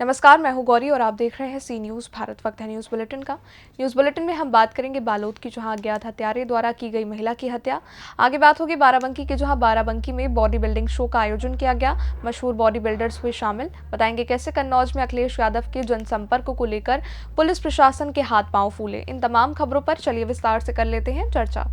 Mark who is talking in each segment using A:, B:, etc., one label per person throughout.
A: नमस्कार, मैं हूं गौरी और आप देख रहे हैं सी न्यूज़ भारत। वक्त है न्यूज़ बुलेटिन का। न्यूज़ बुलेटिन में हम बात करेंगे बालोद की, जहां अज्ञात हत्यारे द्वारा की गई महिला की हत्या। आगे बात होगी बाराबंकी की, जहां बाराबंकी में बॉडी बिल्डिंग शो का आयोजन किया गया। मशहूर बॉडी बिल्डर्स हुए शामिल। बताएंगे कैसे कन्नौज में अखिलेश यादव के जनसंपर्क को लेकर पुलिस प्रशासन के हाथ पांव फूले। इन तमाम खबरों पर चलिए विस्तार से कर लेते हैं चर्चा।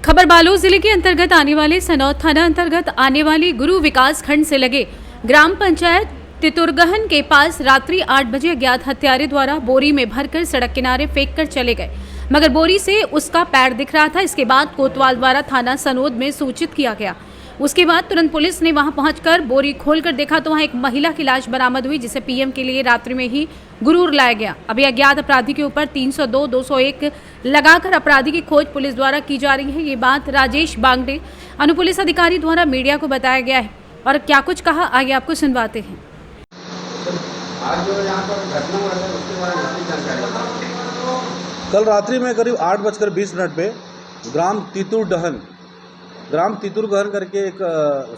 B: खबर बालोद जिले के अंतर्गत आने वाले सनौद थाना अंतर्गत आने वाली गुरु विकास खंड से लगे ग्राम पंचायत तितुरगहन के पास रात्रि 8 बजे अज्ञात हत्यारे द्वारा बोरी में भरकर सड़क किनारे फेंक कर चले गए, मगर बोरी से उसका पैर दिख रहा था। इसके बाद कोतवाल द्वारा थाना सनौद में सूचित किया गया। उसके बाद तुरंत पुलिस ने वहां पहुंचकर बोरी खोलकर देखा तो वहां एक महिला की लाश बरामद हुई, जिसे पीएम के लिए रात्रि में ही गुरूर लाया गया। अभी अज्ञात अपराधी के ऊपर 302, 201 लगाकर अपराधी की खोज पुलिस द्वारा की जा रही है। ये बात राजेश बांगडे, अनुपुलिस अधिकारी द्वारा मीडिया को बताया गया है। और क्या कुछ कहा, आगे आपको सुनवाते हैं।
C: आज जो यहाँ पर घटना हुआ है उसके बारे में जानकारी।
D: कल रात्रि में करीब 8:20 पे ग्राम तितुरगहन करके एक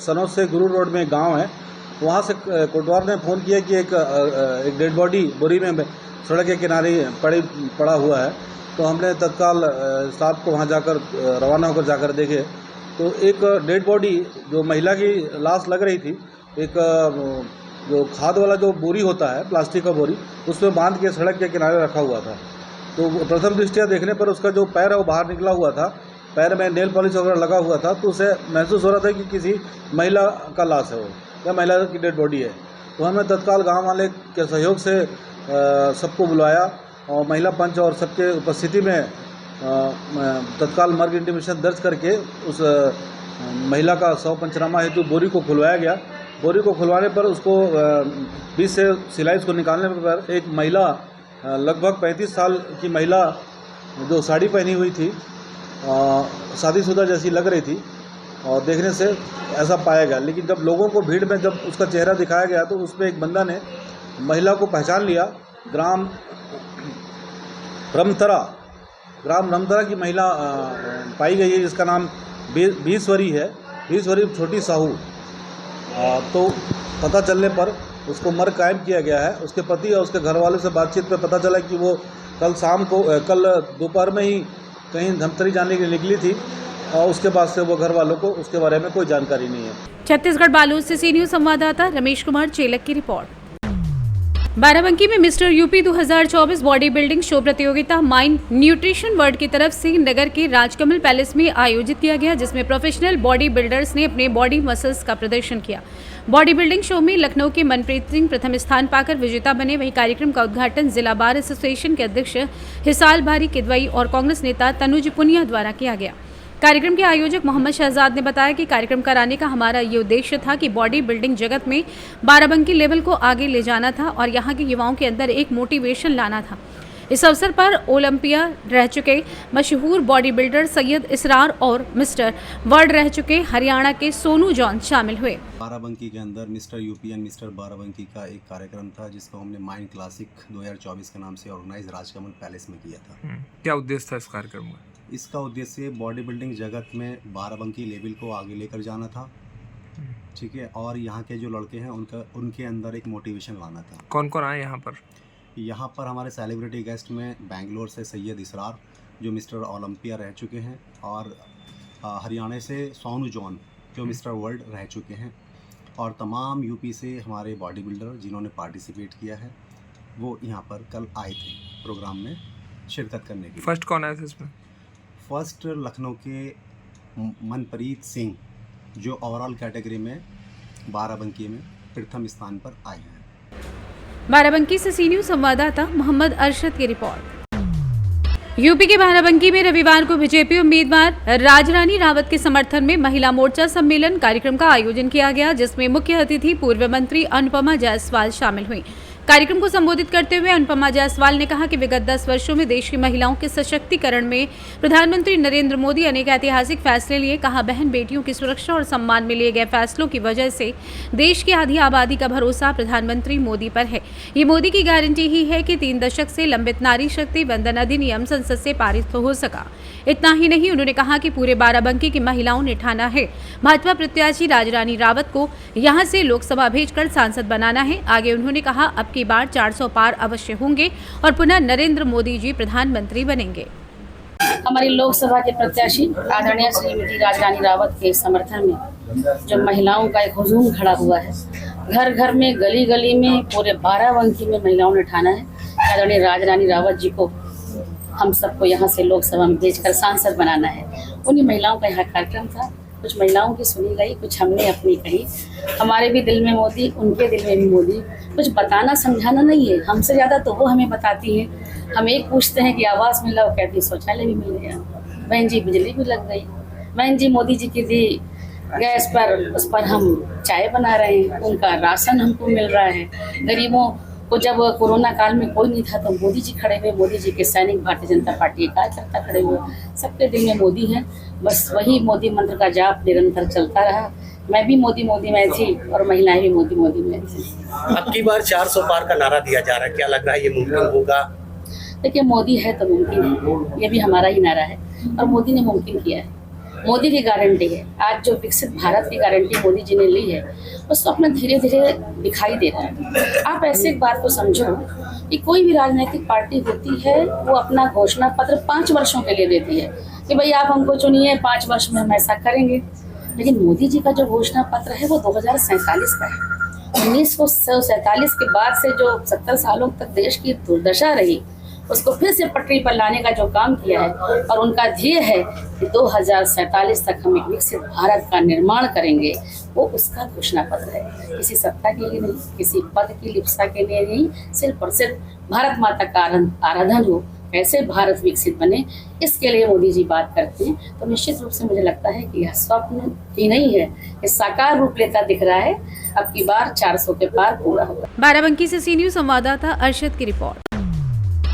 D: सनौद से गुरु रोड में गांव है, वहाँ से कोटवार ने फ़ोन किया कि एक डेड बॉडी बोरी में सड़क के किनारे पड़ा हुआ है। तो हमने तत्काल स्टाफ को वहाँ जाकर रवाना होकर जाकर देखे तो एक डेड बॉडी जो महिला की लाश लग रही थी, एक जो खाद वाला जो बोरी होता है, प्लास्टिक का बोरी, उसमें बांध के सड़क के किनारे रखा हुआ था। तो प्रथम दृष्टया देखने पर उसका जो पैर है वो बाहर निकला हुआ था, पैर में नेल पॉलिश वगैरह लगा हुआ था। तो उसे महसूस हो रहा था कि किसी महिला का लाश है वो, या महिला की डेड बॉडी है। तो हमने तत्काल गांव वाले के सहयोग से सबको बुलाया और महिला पंच और सबके उपस्थिति में तत्काल मर्ग इंटीमेशन दर्ज करके उस महिला का शव पंचनामा हेतु बोरी को खुलवाया गया। बोरी को खुलवाने पर उसको बीच से सिलाई को निकालने पर एक महिला, लगभग 35 साल की महिला जो साड़ी पहनी हुई थी, शादीशुदा जैसी लग रही थी और देखने से ऐसा पाया गया। लेकिन जब लोगों को भीड़ में जब उसका चेहरा दिखाया गया तो उसमें एक बंदा ने महिला को पहचान लिया। ग्राम रमतरा की महिला पाई गई है, जिसका नाम बीसवरी है, बीसवरी छोटी साहू। तो पता चलने पर उसको मर्ग कायम किया गया है। उसके पति और उसके घर वालों से बातचीत में पता चला कि वो कल दोपहर में ही कहीं धमतरी जाने के लिए निकली थी और उसके बाद से वो घर वालों को उसके बारे में कोई जानकारी नहीं है।
B: छत्तीसगढ़ बालोद से सी न्यूज़ संवाददाता रमेश कुमार चेलक की रिपोर्ट। बाराबंकी में mister UP 2024 body building show प्रतियोगिता माइंड न्यूट्रिशन वर्ल्ड की तरफ से नगर के राजकमल पैलेस में आयोजित किया गया, जिसमें प्रोफेशनल बॉडी बिल्डर्स ने अपने बॉडी मसल्स का प्रदर्शन किया। बॉडी बिल्डिंग शो में लखनऊ के मनप्रीत सिंह प्रथम स्थान पाकर विजेता बने। वहीं कार्यक्रम का उद्घाटन जिला बार एसोसिएशन के अध्यक्ष हिसाल भारी किदवई और कांग्रेस नेता तनुज पुनिया द्वारा किया गया। कार्यक्रम के आयोजक मोहम्मद शहजाद ने बताया कि कार्यक्रम कराने का हमारा ये उद्देश्य था कि बॉडी बिल्डिंग जगत में बाराबंकी लेवल को आगे ले जाना था और यहाँ के युवाओं के अंदर एक मोटिवेशन लाना था। इस अवसर पर ओलंपिया रह चुके मशहूर बॉडी बिल्डर सैयद इसरार और मिस्टर वर्ल्ड रह चुके हरियाणा के सोनू जॉन शामिल हुए।
E: बाराबंकी के अंदर mister UP and mister Barabanki का एक कार्यक्रम था, जिसको हमने माइंड क्लासिक 2024 के नाम से ऑर्गेनाइज राजकमल पैलेस में किया था।
F: क्या उद्देश्य था इस कार्यक्रम में?
E: इसका उद्देश्य बॉडी बिल्डिंग जगत में बाराबंकी लेवल को आगे लेकर जाना था, ठीक है, और यहाँ के जो लड़के हैं उनके अंदर एक मोटिवेशन लाना था।
F: कौन कौन आए यहाँ पर?
E: यहाँ पर हमारे सेलिब्रिटी गेस्ट में बेंगलोर से सैयद इसरार जो मिस्टर ओलंपिया रह चुके हैं, और हरियाणा से सोनू जॉन जो मिस्टर वर्ल्ड रह चुके हैं, और तमाम यूपी से हमारे बॉडी बिल्डर जिन्होंने पार्टिसिपेट किया है वो यहाँ पर कल आए थे प्रोग्राम में शिरकत करने के लिए।
F: फर्स्ट कौन आया था इसमें?
E: फर्स्ट लखनऊ के मनप्रीत सिंह जो ओवरऑल कैटेगरी में बाराबंकी में प्रथम स्थान पर आए हैं।
B: बाराबंकी से सी न्यूज़ संवाददाता मोहम्मद अरशद की रिपोर्ट। यूपी के बाराबंकी में रविवार को बीजेपी उम्मीदवार राजरानी रावत के समर्थन में महिला मोर्चा सम्मेलन कार्यक्रम का आयोजन किया गया, जिसमें मुख्य अतिथि पूर्व मंत्री अनुपमा जायसवाल शामिल हुई। कार्यक्रम को संबोधित करते हुए अनुपमा जायसवाल ने कहा कि विगत 10 वर्षों में देश की महिलाओं के सशक्तिकरण में प्रधानमंत्री नरेंद्र मोदी अनेक ऐतिहासिक फैसले लिए। कहा, बहन बेटियों की सुरक्षा और सम्मान में लिए गए फैसलों की वजह से देश की आधी आबादी का भरोसा प्रधानमंत्री मोदी पर है। ये मोदी की गारंटी ही है कि 3 दशक से लंबित नारी शक्ति वंदन अधिनियम संसद से पारित हो सका। इतना ही नहीं, उन्होंने कहा कि पूरे बाराबंकी की महिलाओं ने ठाना है भाजपा प्रत्याशी राजरानी रावत को यहां से लोकसभा भेजकर सांसद बनाना है। आगे उन्होंने कहा, अब की बार 400 पार अवश्य होंगे और पुनः नरेंद्र मोदी जी प्रधानमंत्री बनेंगे।
G: हमारी लोकसभा के प्रत्याशी आदरणीय श्रीमती राजरानी रावत के समर्थन में जो महिलाओं का एक हुजूम खड़ा हुआ है, घर घर में, गली गली में, पूरे बाराबंकी में महिलाओं ने ठाना है आदरणीय राजरानी रावत जी को हम सबको यहाँ से लोकसभा में भेजकर सांसद बनाना है। उन्हीं महिलाओं का यहाँ कार्यक्रम था। कुछ महिलाओं की सुनी गई, कुछ हमने अपनी कही। हमारे भी दिल में मोदी, उनके दिल में भी मोदी। कुछ बताना समझाना नहीं है, हमसे ज़्यादा तो वो हमें बताती है। हम एक पूछते हैं कि आवास मिला, वो कहती है शौचालय भी मिल गया, बहन जी बिजली भी लग गई, बहन जी मोदी जी की दी गैस पर, उस पर हम चाय बना रहे हैं, उनका राशन हमको मिल रहा है। गरीबों को जब कोरोना काल में कोई नहीं था तो मोदी जी खड़े हुए, मोदी जी के सैनिक भारतीय जनता पार्टी के कार्यकर्ता खड़े हुए, सबके दिल में मोदी हैं। बस वही मोदी मंत्र का जाप निरंतर चलता रहा। मैं भी मोदी मोदी में थी और महिलाएं भी मोदी मोदी में थी।
H: अब की बार 400 पार का नारा दिया जा रहा है, क्या लग रहा है ये मुमकिन होगा?
G: देखिए, मोदी है तो मुमकिन है, ये भी हमारा ही नारा है और मोदी ने मुमकिन किया है। मोदी की गारंटी है। आज जो विकसित भारत की गारंटी मोदी जी ने ली है, उसको अपना धीरे धीरे दिखाई दे रहा है। आप ऐसे एक बात को समझो कि कोई भी राजनीतिक पार्टी होती है, वो अपना घोषणा पत्र 5 वर्षों के लिए देती है कि भाई आप हमको चुनिए, 5 वर्ष में हम ऐसा करेंगे। लेकिन मोदी जी का जो घोषणा पत्र है वो 2047 का है। 1947 के बाद से जो 70 सालों तक देश की दुर्दशा रही, उसको फिर से पटरी पर लाने का जो काम किया है, और उनका ध्येय है कि 2047 तक हम एक विकसित भारत का निर्माण करेंगे, वो उसका घोषणा पत्र है। किसी सत्ता के लिए नहीं, किसी पद की लिप्सा के लिए नहीं, सिर्फ और सिर्फ भारत माता का आराधन हो, कैसे भारत विकसित बने, इसके लिए मोदी जी बात करते हैं। तो निश्चित रूप से मुझे लगता है कि यह स्वप्न ही नहीं है, ये साकार रूप लेता दिख रहा है। अब की बार 400 के पार पूरा होगा।
B: बाराबंकी से सी न्यूज संवाददाता अर्शद की रिपोर्ट।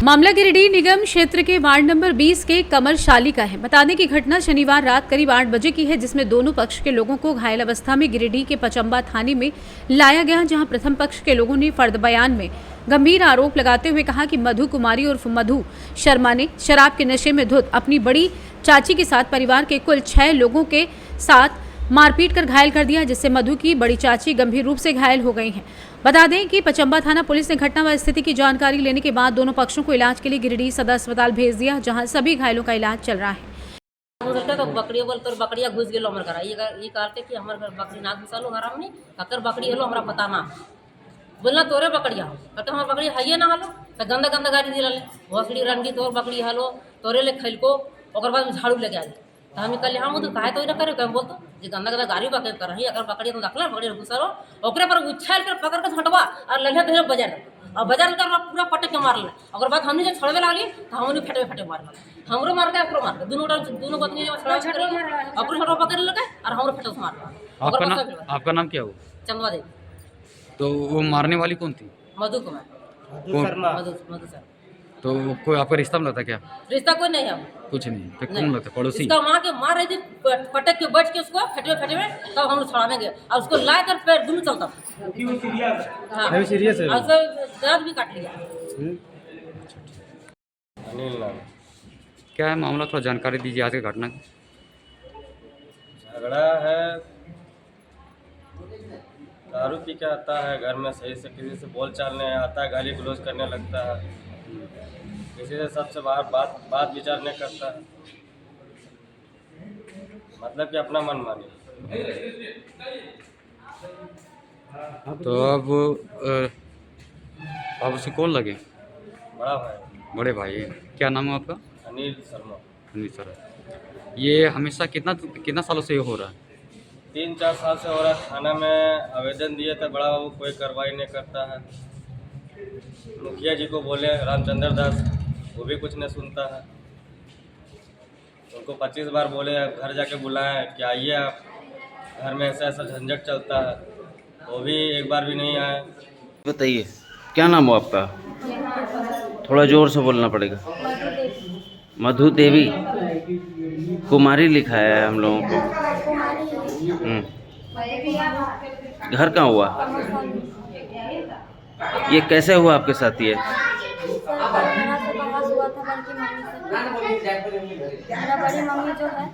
B: मामला गिरिडीह निगम क्षेत्र के वार्ड नंबर 20 के कमर शाली का है। बता दें कि घटना शनिवार रात करीब 8 बजे की है, जिसमें दोनों पक्ष के लोगों को घायल अवस्था में गिरिडीह के पचम्बा थाने में लाया गया, जहां प्रथम पक्ष के लोगों ने फर्द बयान में गंभीर आरोप लगाते हुए कहा कि मधु कुमारी उर्फ मधु शर्मा ने शराब के नशे में धुत अपनी बड़ी चाची के साथ परिवार के कुल 6 लोगों के साथ मारपीट कर घायल कर दिया, जिससे मधु की बड़ी चाची गंभीर रूप से घायल हो गई हैं। बता दें कि पचम्बा थाना पुलिस ने घटना व स्थिति की जानकारी लेने के बाद दोनों पक्षों को इलाज के लिए गिरिडीह सदर अस्पताल भेज दिया, जहां सभी घायलों का इलाज चल रहा है।
I: तो बकरिया बोल तो बकरिया घुस गेलो हमर घर, ये कहते कि हमर घर बकरी ना घुसलो घर हमने, ककर बकरी हलो हमरा पता ना, बोलना तोरे बकरिया हो, कहते हमार बकरी है ना हलो, तो गंदा गंदा गाड़ी दिला भोसड़ी रंडी तोर बकरी हलो, तोरे ले खैलको, ओकर बाद झाड़ू लेके आ तो हम कहले हम तो काहे तो इना करे कम बोलतो जे गंदा गंदा गाड़ी बाके कर रही, अगर बकरी तो रखला बकरी घुसरो, ओकरे पर उछाल कर पकड़ के हटवा और लल्हा धरे बाजार, और बाजार कर पूरा पटक के मारले। ओकर बाद हमने जब छोड़वे लागली तो हमने फटे मारल, हमरो मार के ओकरो मार के, दोनों पत्नी जब छोड़ा कर ओकरो छोड़ा पकड़ लगे और हमरो फटे मार।
J: आपका नाम क्या हुआ?
I: चंदवा देवी।
J: तो वो मारने वाली कौन थी?
I: मधु कुमार। मधु सर।
J: तो कोई आपका रिश्ता में लगता क्या?
I: रिश्ता कोई नहीं है, कुछ
J: नहीं। तो कौन लगता? पड़ोसी?
I: इसका माँ के मार रही थी, पटक के बैठ के उसको फटे में, तब हम लोग छुड़ाने गए और उसको ला कर पैर दोनों चलता था। हाँ, सीरियस है, उसको दर्द भी काट लिया।
K: अनिल नाम।
J: क्या है मामला, थोड़ा जानकारी दीजिए आज की घटना की।
K: झगड़ा है, दारू पी के आता है घर में, सही से किसी से बोल चाल नहीं आता है, गाली गलौज करने लगता है, किसी से सबसे बाहर बात विचार नहीं करता है, मतलब कि अपना मन मानी।
J: तो अब उसे कौन लगे?
K: बड़ा भाई।
J: बड़े भाई। क्या नाम है आपका?
K: अनिल शर्मा।
J: अनिल सर, ये हमेशा कितना सालों से ये हो रहा है?
K: 3-4 साल से हो रहा है। थाना में आवेदन दिए थे, बड़ा बाबू कोई कार्रवाई नहीं करता है। मुखिया जी को बोले रामचंद्र दास, वो भी कुछ नहीं सुनता है। उनको 25 बार बोले, घर जाके बुलाएं कि आइए आप, घर में ऐसा ऐसा झंझट चलता है, वो भी एक बार भी नहीं आए।
L: बताइए क्या नाम हो आपका? थोड़ा जोर से बोलना पड़ेगा। मधु देवी। कुमारी लिखा है हम लोगों को। घर कहाँ हुआ? ये कैसे हुआ आपके साथ? ये
M: मेरा बड़ी मम्मी जो है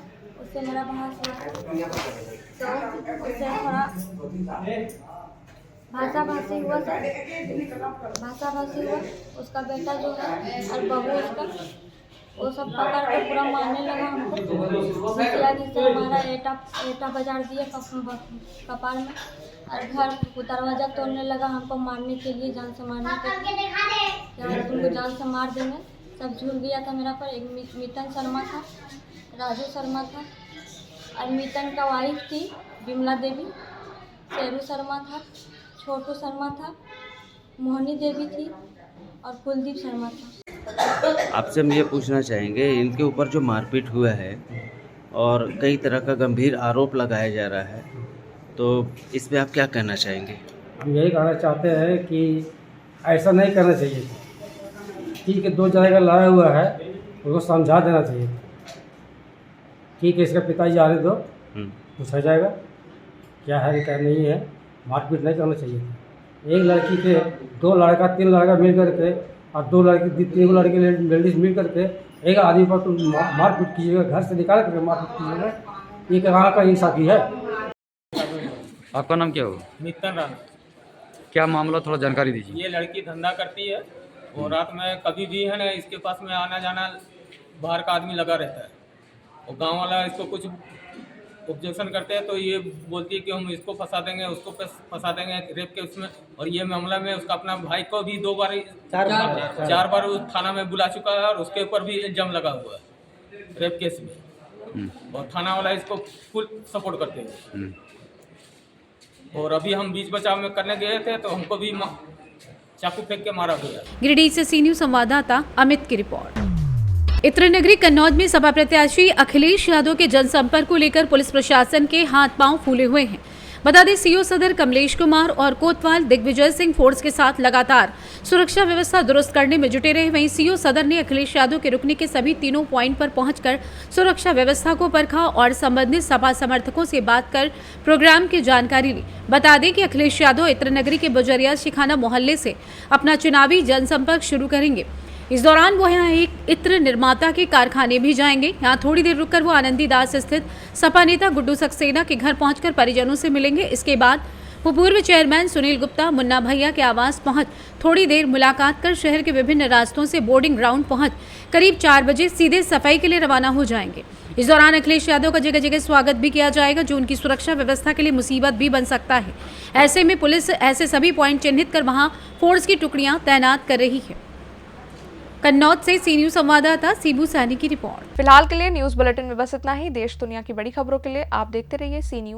M: उससे मेरा बहस हुआ, तो उससे थोड़ा भाषाभाषी हुआ सर, भाषाभाषी हुआ। उसका बेटा जो है और बहू उसका, वो सब पकड़ के पूरा मारने लगा हमको। घिसिया हमारा एटा बाजार दिए कपार में, और घर दरवाज़ा तोड़ने लगा हमको मारने के लिए, जान से मारने के लिए। क्या तुमको जान से मार देंगे। सब झूल गया था मेरा पर। एक मितन शर्मा था, राजू शर्मा था, और मितन का वाइफ थी विमला देवी, शेरू शर्मा था, छोटू शर्मा था, मोहनी देवी थी, और कुलदीप शर्मा था।
L: आपसे हम ये पूछना चाहेंगे, इनके ऊपर जो मारपीट हुआ है और कई तरह का गंभीर आरोप लगाया जा रहा है, तो इस पे आप क्या कहना चाहेंगे?
N: हम यही कहना चाहते हैं कि ऐसा नहीं करना चाहिए। ठीक है, 2 जगह का लड़ा हुआ है, उसको समझा देना चाहिए। ठीक है, इसका पिताजी आने दो, पूछा जाएगा क्या है क्या नहीं है। मारपीट नहीं करना चाहिए। एक लड़की के 2 लड़का 3 लड़का मिल करके, और 2 लड़की 3 लड़के लेडीज मिल करके एक आदमी पर तुम मारपीट कीजिएगा, घर से निकाल करके मारपीट कीजिएगा, ये कहाँ का इंसाफी है?
J: आपका नाम क्या होगा?
K: मितन राणा।
J: क्या मामला, थोड़ा जानकारी दीजिए।
K: ये लड़की धंधा करती है और रात में कभी भी है ना इसके पास में आना जाना बाहर का आदमी लगा रहता है। और गांव वाला इसको कुछ ऑब्जेक्शन करते हैं तो ये बोलती है कि हम इसको फंसा देंगे, उसको फंसा देंगे रेप के उसमें। और ये मामला में उसका अपना भाई को भी 2 बार 4 बार उस थाना में बुला चुका है, और उसके ऊपर भी इल्जाम लगा हुआ है रेप केस में। और थाना वाला इसको फुल सपोर्ट करते हैं। और अभी हम बीच बचाव में करने गए थे तो हमको भी चाकू फेंक के मारा गया।
B: गिरिडीह से सी न्यूज़ संवाददाता अमित की रिपोर्ट। इत्र नगरी कन्नौज में सपा प्रत्याशी अखिलेश यादव के जनसंपर्क को लेकर पुलिस प्रशासन के हाथ पांव फूले हुए हैं। बता दें, सीओ सदर कमलेश कुमार और कोतवाल दिग्विजय सिंह फोर्स के साथ लगातार सुरक्षा व्यवस्था दुरुस्त करने में जुटे रहे। वहीं सीओ सदर ने अखिलेश यादव के रुकने के सभी 3 पॉइंट पर पहुंचकर सुरक्षा व्यवस्था को परखा और संबंधित सपा समर्थकों से बात कर प्रोग्राम की जानकारी ली। बता दें कि अखिलेश यादव इत्र नगरी के बुजरिया शिखाना मोहल्ले से अपना चुनावी जनसंपर्क शुरू करेंगे। इस दौरान वो यहाँ एक इत्र निर्माता के कारखाने भी जाएंगे। यहाँ थोड़ी देर रुककर वो आनंदी दास स्थित सपा नेता गुड्डू सक्सेना के घर पहुंचकर परिजनों से मिलेंगे। इसके बाद वो पूर्व चेयरमैन सुनील गुप्ता मुन्ना भैया के आवास पहुंच थोड़ी देर मुलाकात कर शहर के विभिन्न रास्तों से बोर्डिंग ग्राउंड पहुंच करीब 4 बजे सीधे सफाई के लिए रवाना हो जाएंगे। इस दौरान अखिलेश यादव का जगह जगह स्वागत भी किया जाएगा, जो उनकी सुरक्षा व्यवस्था के लिए मुसीबत भी बन सकता है। ऐसे में पुलिस ऐसे सभी पॉइंट चिन्हित कर वहाँ फोर्स की टुकड़ियां तैनात कर रही है। कन्नौज से सी न्यूज़ संवाददाता सीबू सैनी की रिपोर्ट।
A: फिलहाल के लिए न्यूज़ बुलेटिन में बस इतना ही। देश दुनिया की बड़ी खबरों के लिए आप देखते रहिए सी न्यूज़।